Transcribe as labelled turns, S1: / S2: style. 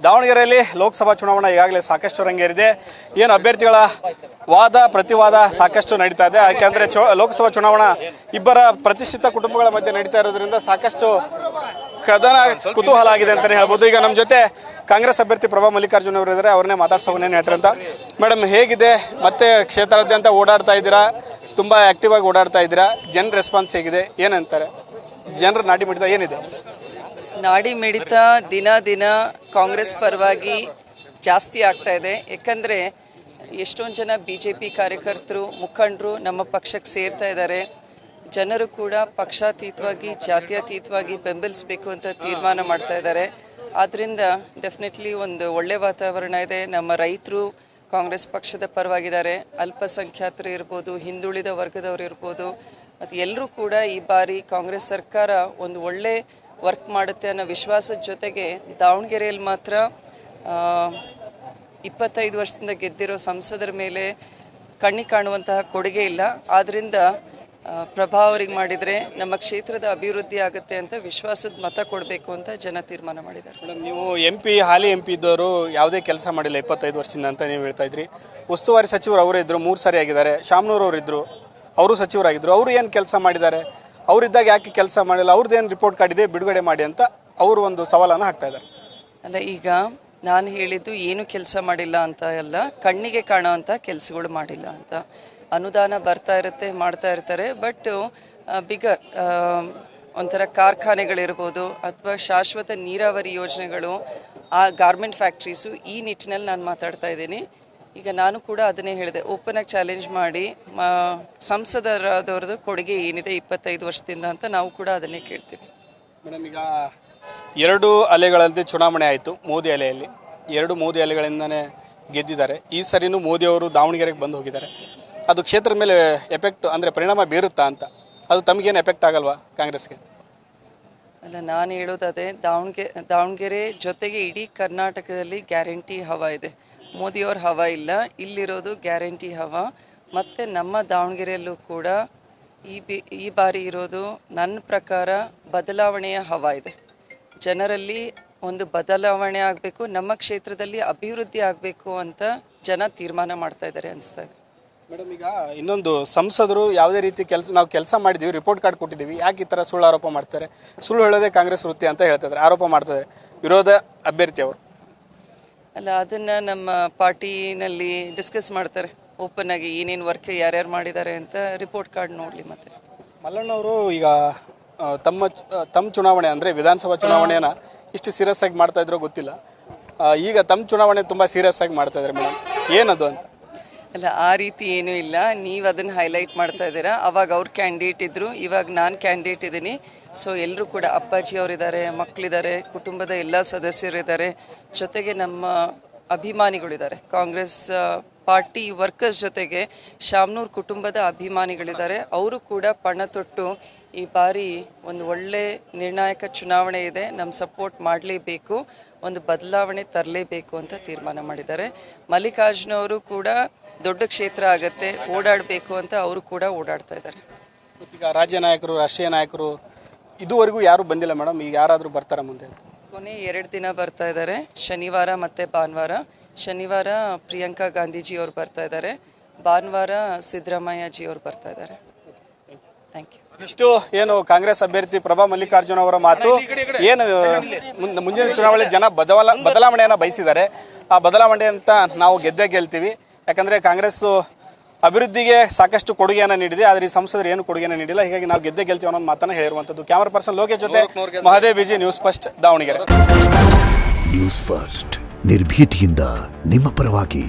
S1: ದಾವಣಗೆರೆಯಲ್ಲಿ ಲೋಕಸಭಾ ಚುನಾವಣೆ ಈಗಾಗಲೇ ಸಾಕಷ್ಟು ರಂಗೇರಿದೆ. ಏನು ಅಭ್ಯರ್ಥಿಗಳ ವಾದ ಪ್ರತಿವಾದ ಸಾಕಷ್ಟು ನಡೀತಾ ಇದೆ. ಯಾಕೆಂದರೆ ಲೋಕಸಭಾ ಚುನಾವಣಾ ಇಬ್ಬರ ಪ್ರತಿಷ್ಠಿತ ಕುಟುಂಬಗಳ ಮಧ್ಯೆ ನಡೀತಾ ಇರೋದ್ರಿಂದ ಸಾಕಷ್ಟು ಕದನ ಕುತೂಹಲ ಆಗಿದೆ ಅಂತಲೇ ಹೇಳ್ಬೋದು. ಈಗ ನಮ್ಮ ಜೊತೆ ಕಾಂಗ್ರೆಸ್ ಅಭ್ಯರ್ಥಿ ಪ್ರಭಾ ಮಲ್ಲಿಕಾರ್ಜುನ್ ಅವರು ಇದ್ದಾರೆ. ಅವ್ರನ್ನೇ ಮಾತಾಡ್ಸೋನೇನು ಹೇಳ್ತಾರೆ ಅಂತ. ಮೇಡಮ್, ಹೇಗಿದೆ? ಮತ್ತೆ ಕ್ಷೇತ್ರಾದ್ಯಂತ ಓಡಾಡ್ತಾ ಇದ್ದೀರಾ, ತುಂಬ ಆಕ್ಟಿವ್ ಆಗಿ ಓಡಾಡ್ತಾ ಇದ್ದೀರಾ, ಜನರ ರೆಸ್ಪಾನ್ಸ್ ಹೇಗಿದೆ, ಏನಂತಾರೆ ಜನರ ನಾಟಿ ಮಿಡಿತ ಏನಿದೆ?
S2: ನಾಡಿ ಮಿಡಿತ ದಿನ ದಿನ ಕಾಂಗ್ರೆಸ್ ಪರವಾಗಿ ಜಾಸ್ತಿ ಆಗ್ತಾ ಇದೆ. ಯಾಕಂದರೆ ಎಷ್ಟೊಂದು ಜನ BJP ಕಾರ್ಯಕರ್ತರು ಮುಖಂಡರು ನಮ್ಮ ಪಕ್ಷಕ್ಕೆ ಸೇರ್ತಾ ಇದ್ದಾರೆ. ಜನರು ಕೂಡ ಪಕ್ಷಾತೀತವಾಗಿ ಜಾತ್ಯತೀತವಾಗಿ ಬೆಂಬಲಿಸಬೇಕು ಅಂತ ತೀರ್ಮಾನ ಮಾಡ್ತಾ ಇದ್ದಾರೆ. ಆದ್ದರಿಂದ ಡೆಫಿನೆಟ್ಲಿ ಒಂದು ಒಳ್ಳೆ ವಾತಾವರಣ ಇದೆ. ನಮ್ಮ ರೈತರು ಕಾಂಗ್ರೆಸ್ ಪಕ್ಷದ ಪರವಾಗಿದ್ದಾರೆ, ಅಲ್ಪಸಂಖ್ಯಾತರು ಇರ್ಬೋದು, ಹಿಂದುಳಿದ ವರ್ಗದವರು ಇರ್ಬೋದು, ಮತ್ತು ಎಲ್ಲರೂ ಕೂಡ ಈ ಬಾರಿ ಕಾಂಗ್ರೆಸ್ ಸರ್ಕಾರ ಒಂದು ಒಳ್ಳೆ ವರ್ಕ್ ಮಾಡುತ್ತೆ ಅನ್ನೋ ವಿಶ್ವಾಸದ ಜೊತೆಗೆ ದಾವಣಗೆರೆಯಲ್ಲಿ ಮಾತ್ರ 25 ವರ್ಷದಿಂದ ಗೆದ್ದಿರೋ ಸಂಸದರ ಮೇಲೆ ಕಣ್ಣಿ ಕಾಣುವಂತಹ ಕೊಡುಗೆ ಇಲ್ಲ. ಆದ್ದರಿಂದ ಪ್ರಭಾ ಅವರಿಗೆ ಮಾಡಿದರೆ ನಮ್ಮ ಕ್ಷೇತ್ರದ ಅಭಿವೃದ್ಧಿ ಆಗುತ್ತೆ ಅಂತ ವಿಶ್ವಾಸದ ಮತ ಕೊಡಬೇಕು ಅಂತ ಜನ ತೀರ್ಮಾನ ಮಾಡಿದ್ದಾರೆ.
S1: ಮೇಡಮ್, ನೀವು ಹಾಲಿ MP ಇದ್ದವರು ಯಾವುದೇ ಕೆಲಸ ಮಾಡಿಲ್ಲ 25 ವರ್ಷದಿಂದ ಅಂತ ನೀವು ಹೇಳ್ತಾ ಇದ್ರಿ. ಉಸ್ತುವಾರಿ ಸಚಿವರು ಅವರೇ ಇದ್ದರು, 3 ಸಾರಿ ಆಗಿದ್ದಾರೆ. ಶಾಮನೂರು ಅವರು ಇದ್ದರು, ಅವರು ಸಚಿವರಾಗಿದ್ದರು. ಅವರು ಏನು ಕೆಲಸ ಮಾಡಿದ್ದಾರೆ? ಅವರಿದ್ದಾಗ ಯಾಕೆ ಕೆಲಸ ಮಾಡಿಲ್ಲ? ಅವ್ರದ್ದೇನು ರಿಪೋರ್ಟ್ ಕಾರ್ಡ್ ಇದೆ, ಬಿಡುಗಡೆ ಮಾಡಿ ಅಂತ ಅವರು ಒಂದು ಸವಾಲನ್ನು ಹಾಕ್ತಾ ಇದ್ದಾರೆ.
S2: ಅಲ್ಲ, ಈಗ ನಾನು ಹೇಳಿದ್ದು ಏನು ಕೆಲಸ ಮಾಡಿಲ್ಲ ಅಂತ ಎಲ್ಲ, ಕಣ್ಣಿಗೆ ಕಾಣೋವಂಥ ಕೆಲಸಗಳು ಮಾಡಿಲ್ಲ ಅಂತ. ಅನುದಾನ ಬರ್ತಾ ಇರುತ್ತೆ, ಮಾಡ್ತಾ ಇರ್ತಾರೆ. ಬಟ್ ಬಿಗರ್ ಒಂಥರ ಕಾರ್ಖಾನೆಗಳಿರ್ಬೋದು ಅಥವಾ ಶಾಶ್ವತ ನೀರಾವರಿ ಯೋಜನೆಗಳು, ಆ ಗಾರ್ಮೆಂಟ್ ಫ್ಯಾಕ್ಟ್ರೀಸು, ಈ ನಿಟ್ಟಿನಲ್ಲಿ ನಾನು ಮಾತಾಡ್ತಾ ಇದ್ದೀನಿ. ಈಗ ನಾನು ಕೂಡ ಅದನ್ನೇ ಹೇಳಿದೆ, ಓಪನ್ ಆಗಿ ಚಾಲೆಂಜ್ ಮಾಡಿ ಸಂಸದರಾದವ್ರದ್ದು ಕೊಡುಗೆ ಏನಿದೆ 25 ವರ್ಷದಿಂದ ಅಂತ ನಾವು ಕೂಡ ಅದನ್ನೇ ಕೇಳ್ತೀವಿ.
S1: ಮೇಡಮ್, ಈಗ 2 ಅಲೆಗಳಲ್ಲಿ ಚುನಾವಣೆ ಆಯಿತು. ಮೋದಿ ಅಲೆಯಲ್ಲಿ 2 ಮೋದಿ ಅಲೆಗಳಿಂದನೇ ಗೆದ್ದಿದ್ದಾರೆ. ಈ ಸರಿನೂ ಮೋದಿ ಅವರು ದಾವಣಗೆರೆಗೆ ಬಂದು ಹೋಗಿದ್ದಾರೆ. ಅದು ಕ್ಷೇತ್ರದ ಮೇಲೆ ಎಫೆಕ್ಟ್ ಅಂದರೆ ಪರಿಣಾಮ ಬೀರುತ್ತಾ ಅಂತ? ಅದು ತಮಗೇನು ಎಫೆಕ್ಟ್ ಆಗಲ್ವಾ ಕಾಂಗ್ರೆಸ್ಗೆ?
S2: ಅಲ್ಲ, ನಾನು ಹೇಳೋದು ಅದೇ, ದಾವಣಗೆರೆ ಜೊತೆಗೆ ಇಡೀ ಕರ್ನಾಟಕದಲ್ಲಿ ಗ್ಯಾರಂಟಿ ಹವಾ ಇದೆ. ಮೋದಿಯವ್ರ ಹವಾ ಇಲ್ಲ, ಇಲ್ಲಿರೋದು ಗ್ಯಾರಂಟಿ ಹವಾ. ಮತ್ತು ನಮ್ಮ ದಾವಣಗೆರೆಯಲ್ಲೂ ಕೂಡ ಈ ಬಾರಿ ಇರೋದು ನನ್ನ ಪ್ರಕಾರ ಬದಲಾವಣೆಯ ಹವಾ ಇದೆ. ಜನರಲ್ಲಿ ಒಂದು ಬದಲಾವಣೆ ಆಗಬೇಕು, ನಮ್ಮ ಕ್ಷೇತ್ರದಲ್ಲಿ ಅಭಿವೃದ್ಧಿ ಆಗಬೇಕು ಅಂತ ಜನ ತೀರ್ಮಾನ ಮಾಡ್ತಾ ಇದ್ದಾರೆ ಅನಿಸ್ತಾ ಇದೆ.
S1: ಮೇಡಮ್, ಈಗ ಇನ್ನೊಂದು, ಸಂಸದರು ಯಾವುದೇ ರೀತಿ ನಾವು ಕೆಲಸ ಮಾಡಿದ್ದೀವಿ, ರಿಪೋರ್ಟ್ ಕಾರ್ಡ್ ಕೊಟ್ಟಿದ್ದೀವಿ, ಯಾಕೆ ಈ ಥರ ಸುಳ್ಳು ಆರೋಪ ಮಾಡ್ತಾರೆ? ಸುಳ್ಳು ಹೇಳೋದೇ ಕಾಂಗ್ರೆಸ್ ವೃತ್ತಿ ಅಂತ ಹೇಳ್ತಿದ್ದಾರೆ, ಆರೋಪ ಮಾಡ್ತಿದ್ದಾರೆ ವಿರೋಧ ಅಭ್ಯರ್ಥಿ ಅವರು.
S2: ಅಲ್ಲ, ಅದನ್ನು ನಮ್ಮ ಪಾರ್ಟಿನಲ್ಲಿ ಡಿಸ್ಕಸ್ ಮಾಡ್ತಾರೆ ಓಪನ್ ಆಗಿ, ಏನೇನು ವರ್ಕ್ ಯಾರ್ಯಾರು ಮಾಡಿದ್ದಾರೆ ಅಂತ ರಿಪೋರ್ಟ್ ಕಾರ್ಡ್ ನೋಡಲಿ. ಮತ್ತೆ
S1: ಮಲ್ಲಣ್ಣವರು ಈಗ ತಮ್ಮ ಚುನಾವಣೆ ಅಂದರೆ ವಿಧಾನಸಭಾ ಚುನಾವಣೆನ ಇಷ್ಟು ಸೀರಿಯಸ್ ಆಗಿ ಮಾಡ್ತಾ ಇದ್ರೋ ಗೊತ್ತಿಲ್ಲ. ಈಗ ತಮ್ಮ ಚುನಾವಣೆ ತುಂಬ ಸೀರಿಯಸ್ ಆಗಿ ಮಾಡ್ತಾ ಇದ್ದಾರೆ ಮೇಡಮ್, ಏನದು ಅಂತ?
S2: ಅಲ್ಲ, ಆ ರೀತಿ ಏನೂ ಇಲ್ಲ. ನೀವು ಅದನ್ನು ಹೈಲೈಟ್ ಮಾಡ್ತಾ ಇದ್ದೀರಾ. ಅವಾಗ ಅವ್ರು ಕ್ಯಾಂಡಿಡೇಟ್ ಇದ್ದರು, ಇವಾಗ ನಾನು ಕ್ಯಾಂಡಿಡೇಟ್ ಇದ್ದೀನಿ. ಸೊ ಎಲ್ಲರೂ ಕೂಡ ಅಪ್ಪಾಜಿ ಅವರಿದ್ದಾರೆ, ಮಕ್ಕಳಿದ್ದಾರೆ, ಕುಟುಂಬದ ಎಲ್ಲ ಸದಸ್ಯರಿದ್ದಾರೆ, ಜೊತೆಗೆ ನಮ್ಮ ಅಭಿಮಾನಿಗಳಿದ್ದಾರೆ. ಕಾಂಗ್ರೆಸ್ ಪಾರ್ಟಿ ವರ್ಕರ್ಸ್ ಜೊತೆಗೆ ಶಾಮನೂರು ಕುಟುಂಬದ ಅಭಿಮಾನಿಗಳಿದ್ದಾರೆ. ಅವರು ಕೂಡ ಪಣ ತೊಟ್ಟು ಈ ಬಾರಿ ಒಂದು ಒಳ್ಳೆ ನಿರ್ಣಾಯಕ ಚುನಾವಣೆ ಇದೆ, ನಮ್ಮ ಸಪೋರ್ಟ್ ಮಾಡಲೇಬೇಕು, ಒಂದು ಬದಲಾವಣೆ ತರಲೇಬೇಕು ಅಂತ ತೀರ್ಮಾನ ಮಾಡಿದ್ದಾರೆ. ಮಲ್ಲಿಕಾರ್ಜುನ್ ಅವರು ಕೂಡ ದೊಡ್ಡ ಕ್ಷೇತ್ರ ಆಗತ್ತೆ, ಓಡಾಡಬೇಕು ಅಂತ ಅವರು ಕೂಡ ಓಡಾಡ್ತಾ ಇದ್ದಾರೆ.
S1: ಈಗ ರಾಜ್ಯ ನಾಯಕರು, ರಾಷ್ಟ್ರೀಯ ನಾಯಕರು ಇದುವರೆಗೂ ಯಾರು ಬಂದಿಲ್ಲ ಮೇಡಮ್, ಈಗ ಯಾರಾದರೂ ಬರ್ತಾರೆ ಮುಂದೆ?
S2: ಕೊನೆ 2 ದಿನ ಬರ್ತಾ ಇದ್ದಾರೆ, ಶನಿವಾರ ಮತ್ತು ಭಾನುವಾರ. ಶನಿವಾರ ಪ್ರಿಯಾಂಕಾ ಗಾಂಧೀಜಿ ಅವರು ಬರ್ತಾ ಇದ್ದಾರೆ, ಭಾನುವಾರ ಸಿದ್ದರಾಮಯ್ಯಜಿ ಅವರು ಬರ್ತಾ ಇದ್ದಾರೆ. Thank you.
S1: ಇಷ್ಟು ಏನು ಕಾಂಗ್ರೆಸ್ ಅಭ್ಯರ್ಥಿ ಪ್ರಭಾ ಮಲ್ಲಿಕಾರ್ಜುನ್ ಅವರ ಮಾತು. ಏನು ಮುಂದಿನ ಚುನಾವಣೆ ಜನ ಬದಲಾವಣೆಯನ್ನು ಬಯಸಿದ್ದಾರೆ. ಆ ಬದಲಾವಣೆ ಅಂತ ನಾವು ಗೆಲ್ತೀವಿ. ಯಾಕಂದರೆ ಕಾಂಗ್ರೆಸ್ ಅಭಿವೃದ್ಧಿಗೆ ಸಾಕಷ್ಟು ಕೊಡುಗೆಯನ್ನು ನೀಡಿದೆ, ಆದರೆ ಈ ಸಂಸದರು ಏನು ಕೊಡುಗೆಯನ್ನು ನೀಡಿಲ್ಲ. ಹೀಗಾಗಿ ನಾವು ಗೆಲ್ತೀವಿ ಅನ್ನೋ ಮಾತನ್ನು ಹೇಳಿರುವಂಥದ್ದು. ಕ್ಯಾಮರಾ ಪರ್ಸನ್ ಲೋಕೇಶ್ ಜೊತೆ Mahadev BG, news first, Davangere.
S3: News first, ನಿರ್ಭೀತಿಯಿಂದ ನಿಮ್ಮ ಪರವಾಗಿ.